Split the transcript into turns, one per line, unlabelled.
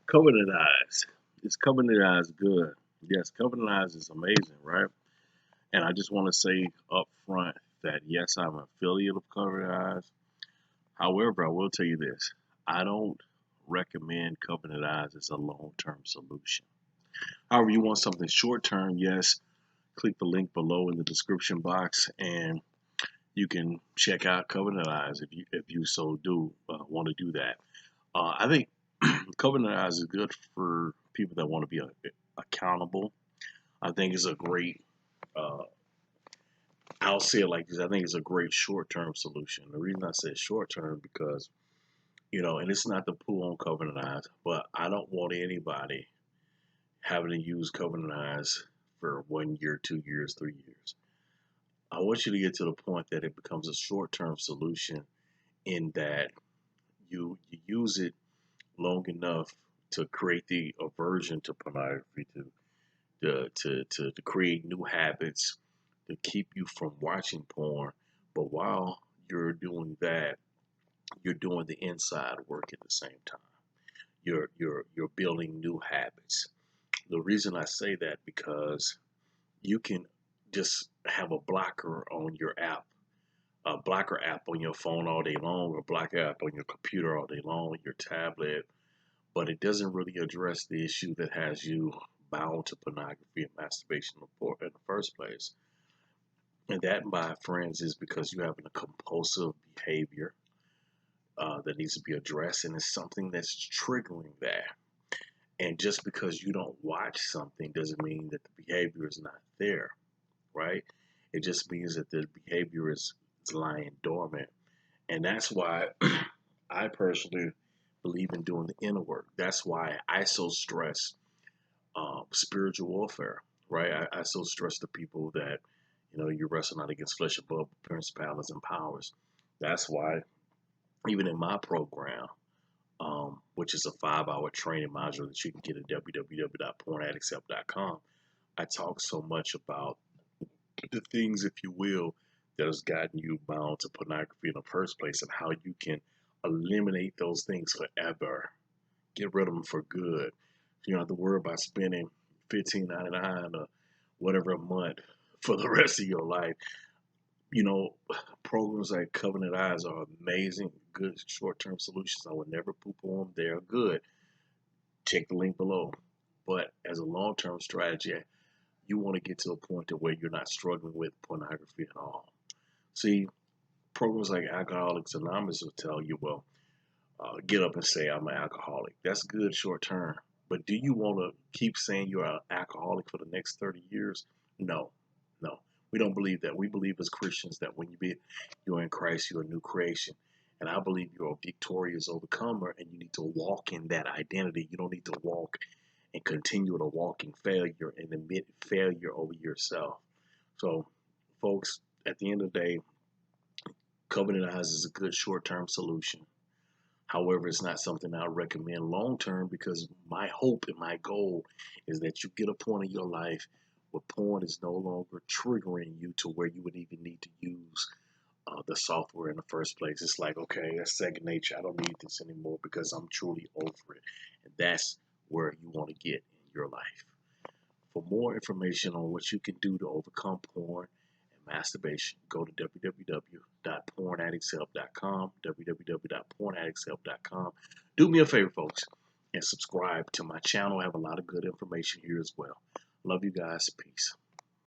Covenant Eyes. Is Covenant Eyes good? Yes, Covenant Eyes is amazing, right? And I just want to say up front that yes, I'm an affiliate of Covenant Eyes. However, I will tell you this: I don't recommend Covenant Eyes as a long-term solution. However, you want something short-term, yes, click the link below in the description box, and you can check out Covenant Eyes if you so do want to do that. I think Covenant Eyes is good for people that want to be accountable. I think it's a great, uh, I'll say it like this, I think it's a great short term solution. The reason I say short term because, and it's not to pull on Covenant Eyes, but I don't want anybody having to use Covenant Eyes for 1 year, 2 years, 3 years. I want you to get to the point that it becomes a short term solution in that you use it long enough to create the aversion to pornography, to create new habits, to keep you from watching porn. But while you're doing that, you're doing the inside work at the same time. You're building new habits. The reason I say that because you can just have a blocker on your app, a blocker app on your phone all day long, or blocker app on your computer all day long, your tablet, but it doesn't really address the issue that has you bound to pornography and masturbation in the first place. And that, my friends, is because you have a compulsive behavior that needs to be addressed, and it's something that's triggering that. And just because you don't watch something doesn't mean that the behavior is not there, right? It just means that the behavior is lying dormant. And that's why I personally believe in doing the inner work. That's why I so stress spiritual warfare, right? I so stress the people that, you're wrestling not against flesh and blood, but principalities and powers. That's why, even in my program, which is a 5-hour training module that you can get at www.pornaddictshelp.com, I talk so much about the things, if you will, that has gotten you bound to pornography in the first place and how you can eliminate those things forever. Get rid of them for good. You don't have to worry about spending $15.99 or whatever a month for the rest of your life. You know, Programs like Covenant Eyes are amazing, good short-term solutions. I would never poop on them. They're good. Check the link below. But as a long-term strategy, you want to get to a point to where you're not struggling with pornography at all. See, programs like Alcoholics Anonymous will tell you, well, get up and say, I'm an alcoholic. That's good short term. But do you want to keep saying you're an alcoholic for the next 30 years? No, no. We don't believe that. We believe as Christians that when you're in Christ, you're a new creation. And I believe you're a victorious overcomer, and you need to walk in that identity. You don't need to walk and continue to walk in failure and admit failure over yourself. So, folks, at the end of the day, Covenant Eyes is a good short term solution. However, it's not something I recommend long term because my hope and my goal is that you get a point in your life where porn is no longer triggering you to where you would even need to use the software in the first place. It's like, okay, that's second nature. I don't need this anymore because I'm truly over it. And that's where you want to get in your life. For more information on what you can do to overcome porn and masturbation, go to www.pornaddictshelp.com, www.pornaddictshelp.com. Do me a favor, folks, and subscribe to my channel. I have a lot of good information here as well. Love you guys. Peace.